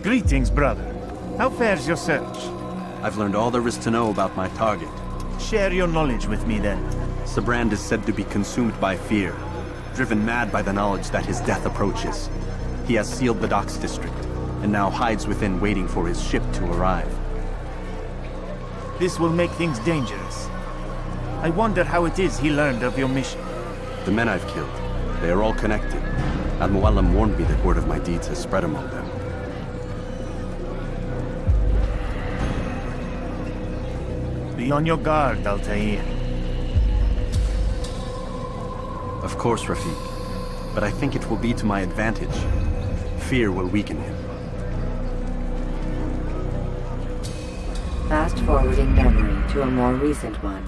Greetings, brother. How fares your search? I've learned all there is to know about my target. Share your knowledge with me, then. Sibrand is said to be consumed by fear, driven mad by the knowledge that his death approaches. He has sealed the docks district, and now hides within waiting for his ship to arrive. This will make things dangerous. I wonder how it is he learned of your mission. The men I've killed, they are all connected. Al-Mualim warned me that word of my deeds has spread among them. Be on your guard, Altair. Of course, Rafiq. But I think it will be to my advantage. Fear will weaken him. Fast-forwarding memory to a more recent one.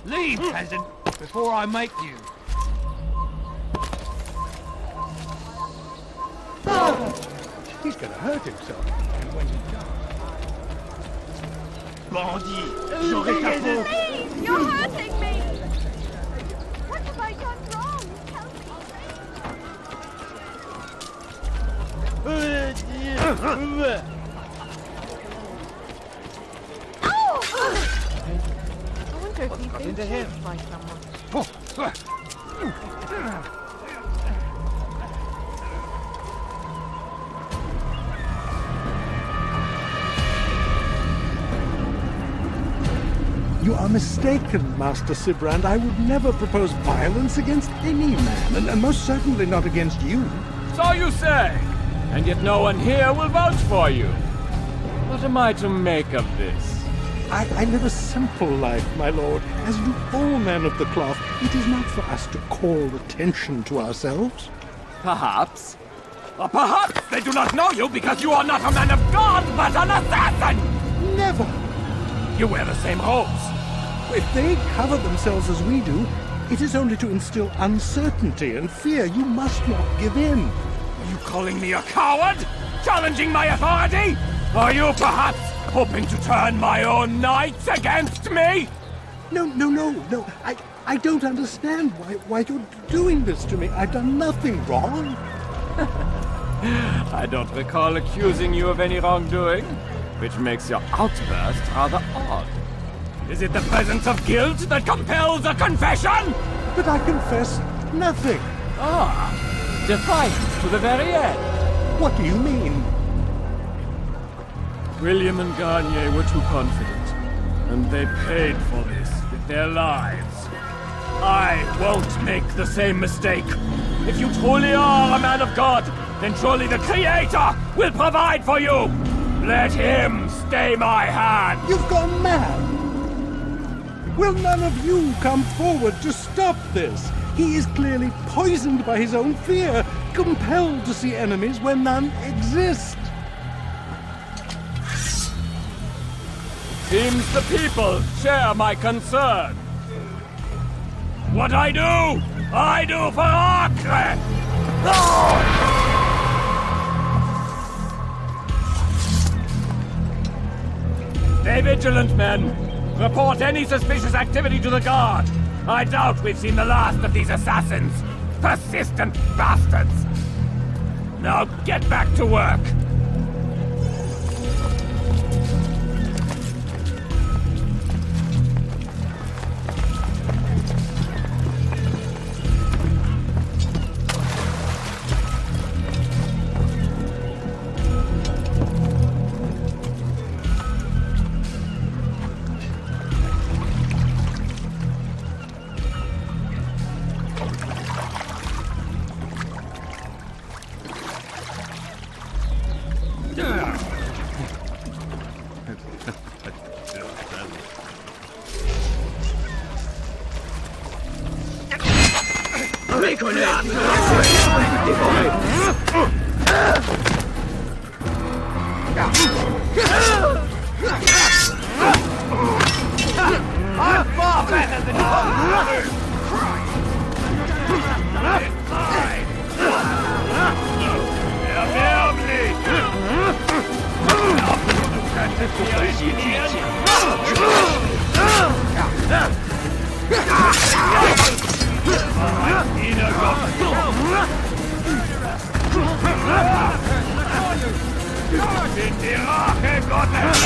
Leave, peasant, before I make you. He's gonna hurt himself. And when he does... Bandit, j'aurai ta peau. Please, you're hurting me! What have I done wrong? Tell me! I wonder if he's been chased by someone. You are mistaken, Master Sibrand. I would never propose violence against any man, and most certainly not against you. So you say, and yet no one here will vouch for you. What am I to make of this? I live a simple life, my lord. As do all men of the cloth, it is not for us to call attention to ourselves. Perhaps. Or perhaps they do not know you because you are not a man of God, but an assassin! Never! You wear the same robes. If they cover themselves as we do, it is only to instill uncertainty and fear. You must not give in. Are you calling me a coward? Challenging my authority? Are you perhaps hoping to turn my own knights against me? No. I don't understand why you're doing this to me. I've done nothing wrong. I don't recall accusing you of any wrongdoing, which makes your outburst rather odd. Is it the presence of guilt that compels a confession? But I confess nothing. Ah, defiant to the very end. What do you mean? William and Garnier were too confident, and they paid for this with their lives. I won't make the same mistake. If you truly are a man of God, then surely the Creator will provide for you. Let him stay my hand. You've gone mad. Will none of you come forward to stop this? He is clearly poisoned by his own fear, compelled to see enemies where none exist. Seems the people share my concern. What I do for Acre! Stay vigilant, men. Report any suspicious activity to the guard. I doubt we've seen the last of these assassins. Persistent bastards. Now get back to work. I'm far better than you! Bin die Rache Gottes!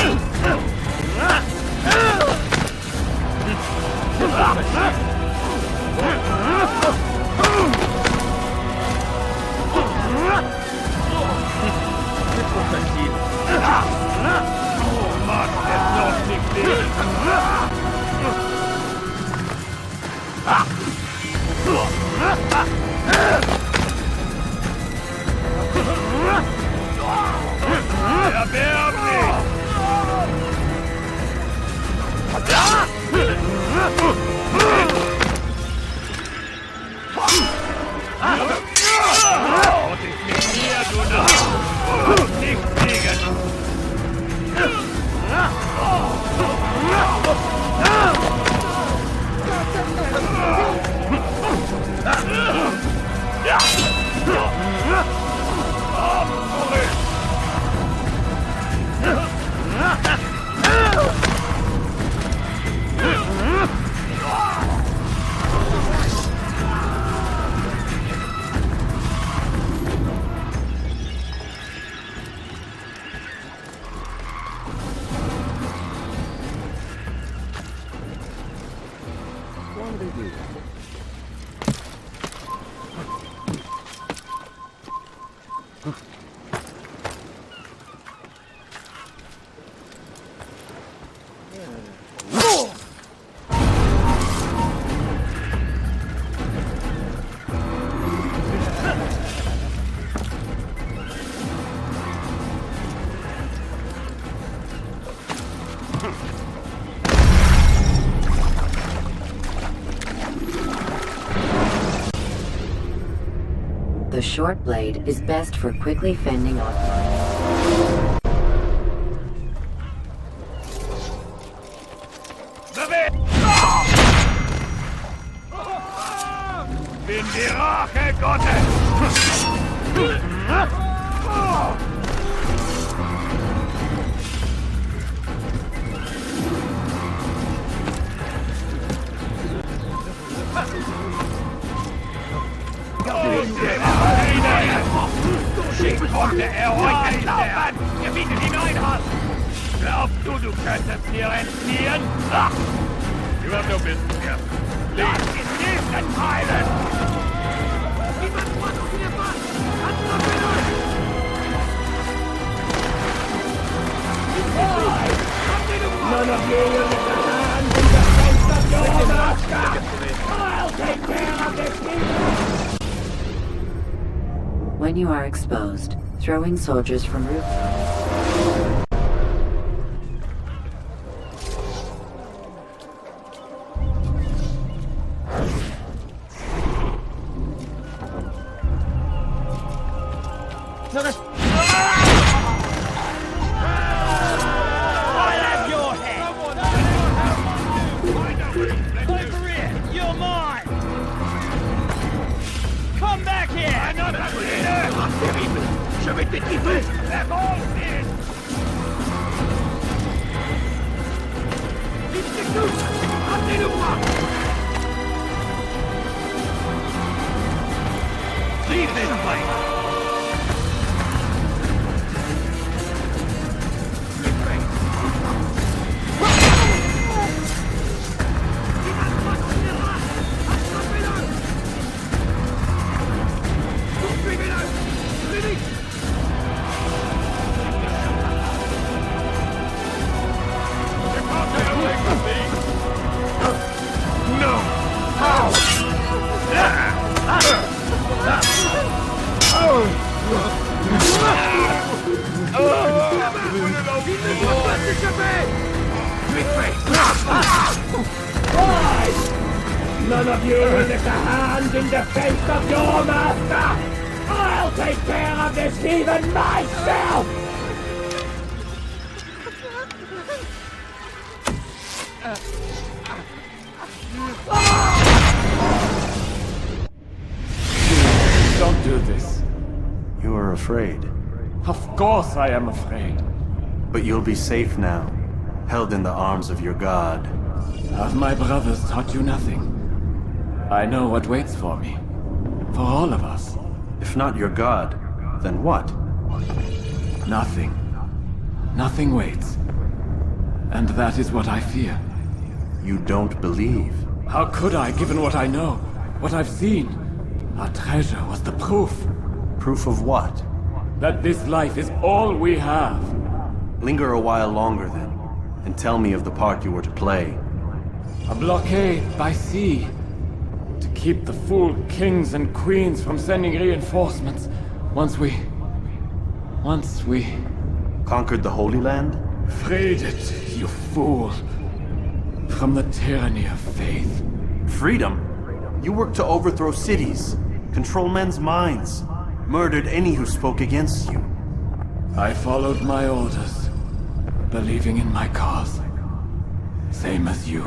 Oh Mann, der noch nicht lebt! The short blade is best for quickly fending off mines. Bin die Rache Gottes! Konnte er heute glauben! Gebietet ihn Einhalt! Glaubst du könntest mir entfliehen? Ach! You have no business here. Lass ihn nicht entteilen! None of you will return to the face of your master! I'll take care of this people! When you are exposed, throwing soldiers from rooftops. Leave this place! of you will lift a hand in defense of your master! I'll take care of this heathen myself! Don't do this. You are afraid. Of course I am afraid. But you'll be safe now, held in the arms of your god. Have my brothers taught you nothing? I know what waits for me. For all of us. If not your god, then what? Nothing. Nothing waits. And that is what I fear. You don't believe. How could I, given what I know? What I've seen? Our treasure was the proof. Proof of what? That this life is all we have. Linger a while longer then, and tell me of the part you were to play. A blockade by sea. To keep the fool kings and queens from sending reinforcements. Once we... Conquered the Holy Land? freed it, you fool. From the tyranny of faith. Freedom? You worked to overthrow cities, control men's minds, murdered any who spoke against you. I followed my orders, believing in my cause. Same as you.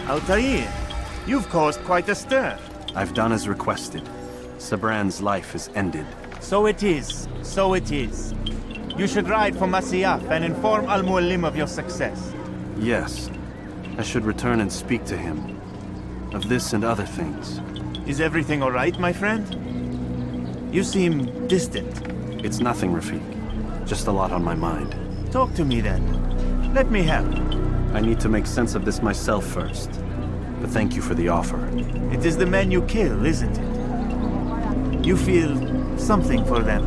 Altair, you've caused quite a stir. I've done as requested. Sabran's life is ended. So it is. So it is. You should ride for Masyaf and inform Al-Mualim of your success. Yes. I should return and speak to him. Of this and other things. Is everything all right, my friend? You seem distant. It's nothing, Rafiq. Just a lot on my mind. Talk to me then. Let me help. I need to make sense of this myself first. But thank you for the offer. It is the men you kill, isn't it? You feel something for them.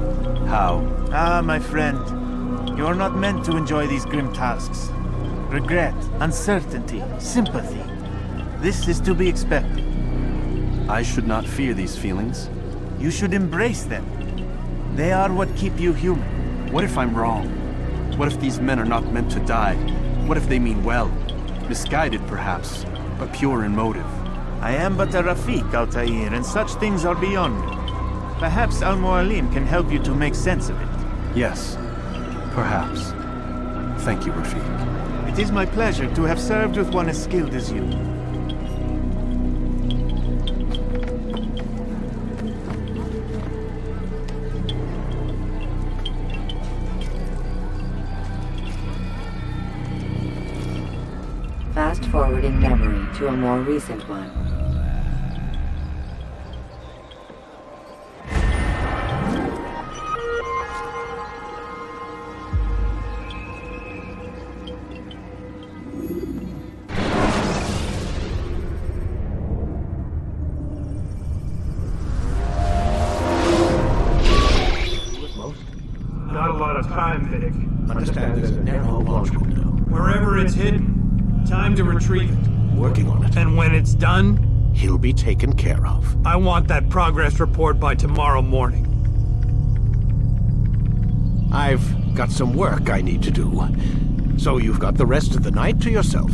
How? Ah, my friend. You are not meant to enjoy these grim tasks. Regret, uncertainty, sympathy. This is to be expected. I should not fear these feelings. You should embrace them. They are what keep you human. What if I'm wrong? What if these men are not meant to die? What if they mean well? Misguided, perhaps, but pure in motive. I am but a Rafiq, Altair, and such things are beyond me. Perhaps Al-Mualim can help you to make sense of it. Yes, perhaps. Thank you, Rafiq. It is my pleasure to have served with one as skilled as you. Fast forwarding memory to a more recent one. Not a lot of time, Vidic. Understand there's a narrow launch window. Wherever it's hidden, time to retrieve it. Working on it. And when it's done, He'll be taken care of. I want that progress report by tomorrow morning. I've got some work I need to do. So you've got the rest of the night to yourself.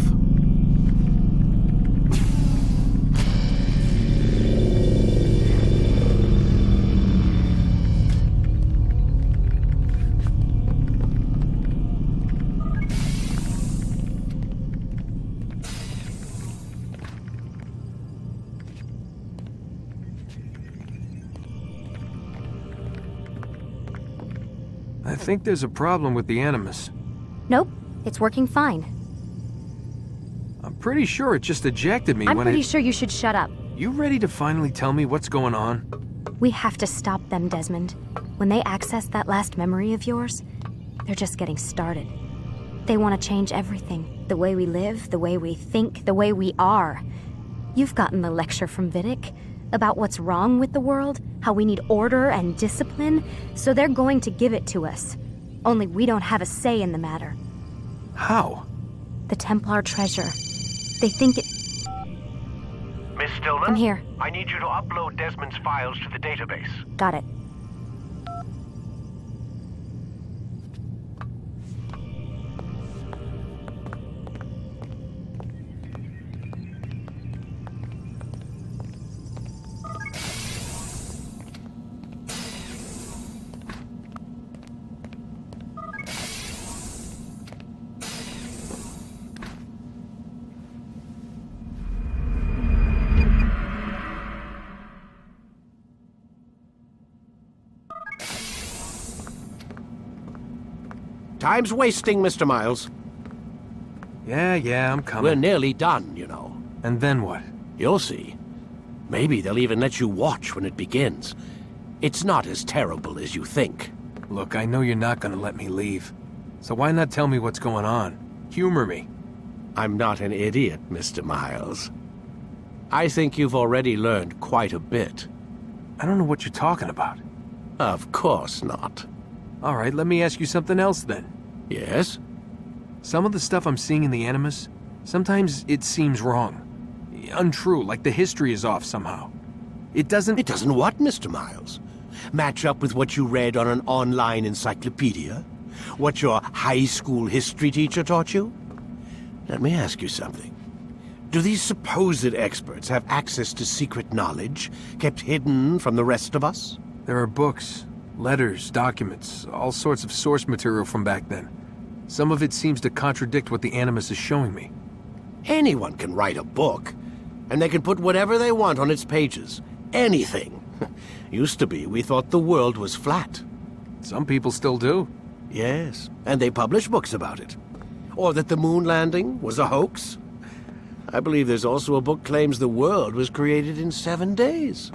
I think there's a problem with the Animus. Nope, it's working fine. I'm pretty sure it just ejected me I'm when pretty sure you should shut up. You ready to finally tell me what's going on? We have to stop them, Desmond. When they access that last memory of yours, they're just getting started. They want to change everything. The way we live, the way we think, the way we are. You've gotten the lecture from Vidic about what's wrong with the world, how we need order and discipline, so they're going to give it to us. Only we don't have a say in the matter. How? The Templar treasure. They think it... Miss Stillman? I'm here. I need you to upload Desmond's files to the database. Got it. Time's wasting, Mr. Miles. Yeah, I'm coming. We're nearly done, you know. And then what? You'll see. Maybe they'll even let you watch when it begins. It's not as terrible as you think. Look, I know you're not gonna let me leave. So why not tell me what's going on? Humor me. I'm not an idiot, Mr. Miles. I think you've already learned quite a bit. I don't know what you're talking about. Of course not. All right, let me ask you something else then. Yes? Some of the stuff I'm seeing in the Animus, sometimes it seems wrong. Untrue, like the history is off somehow. It doesn't... It doesn't what, Mr. Miles? Match up with what you read on an online encyclopedia? What your high school history teacher taught you? Let me ask you something. Do these supposed experts have access to secret knowledge kept hidden from the rest of us? There are books, letters, documents, all sorts of source material from back then. Some of it seems to contradict what the Animus is showing me. Anyone can write a book, and they can put whatever they want on its pages. Anything. Used to be, we thought the world was flat. Some people still do. Yes, and they publish books about it. Or that the moon landing was a hoax. I believe there's also a book claims the world was created in 7 days.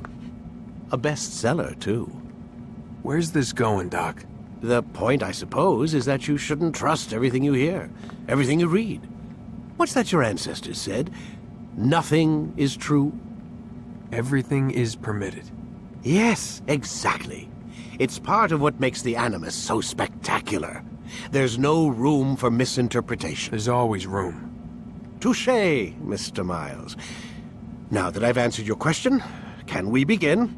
A bestseller, too. Where's this going, Doc? The point, I suppose, is that you shouldn't trust everything you hear, everything you read. What's that your ancestors said? Nothing is true? Everything is permitted. Yes, exactly. It's part of what makes the Animus so spectacular. There's no room for misinterpretation. There's always room. Touché, Mr. Miles. Now that I've answered your question, can we begin?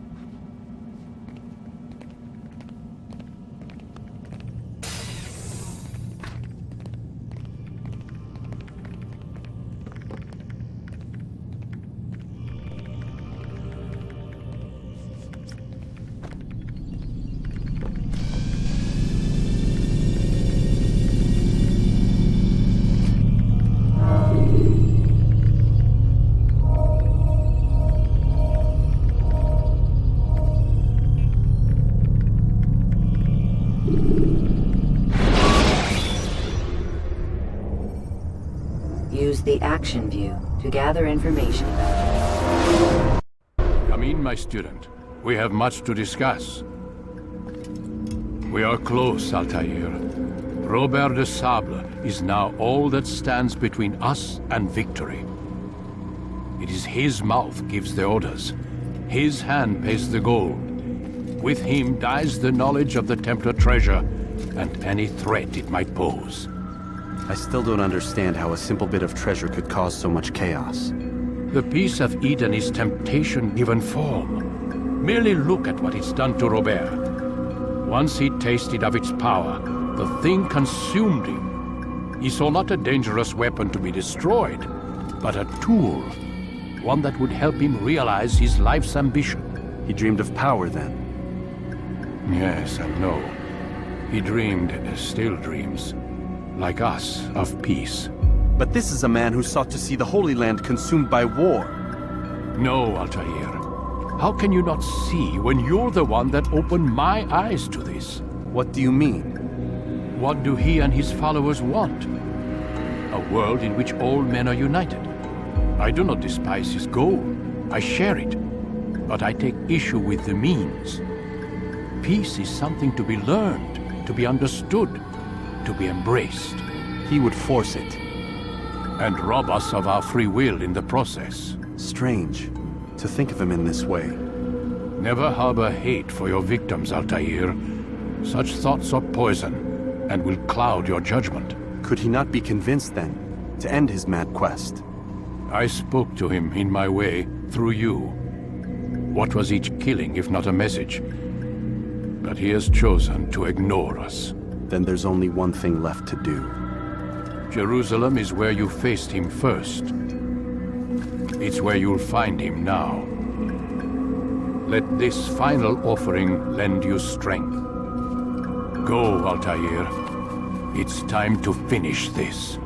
Use the action view to gather information about it. Come in, my student. We have much to discuss. We are close, Altair. Robert de Sable is now all that stands between us and victory. It is his mouth gives the orders. His hand pays the gold. With him dies the knowledge of the Templar treasure and any threat it might pose. I still don't understand how a simple bit of treasure could cause so much chaos. The piece of Eden is temptation given form. Merely look at what it's done to Robert. Once he tasted of its power, the thing consumed him. He saw not a dangerous weapon to be destroyed, but a tool. One that would help him realize his life's ambition. He dreamed of power then? Yes and no. He dreamed, still dreams, like us, of peace. But this is a man who sought to see the Holy Land consumed by war. No, Altair. How can you not see when you're the one that opened my eyes to this? What do you mean? What do he and his followers want? A world in which all men are united. I do not despise his goal. I share it. But I take issue with the means. Peace is something to be learned, to be understood, to be embraced. He would force it. And rob us of our free will in the process. Strange to think of him in this way. Never harbor hate for your victims, Altair. Such thoughts are poison and will cloud your judgment. Could he not be convinced then to end his mad quest? I spoke to him in my way, through you. What was each killing if not a message? But he has chosen to ignore us. Then there's only one thing left to do. Jerusalem is where you faced him first. It's where you'll find him now. Let this final offering lend you strength. Go, Altair. It's time to finish this.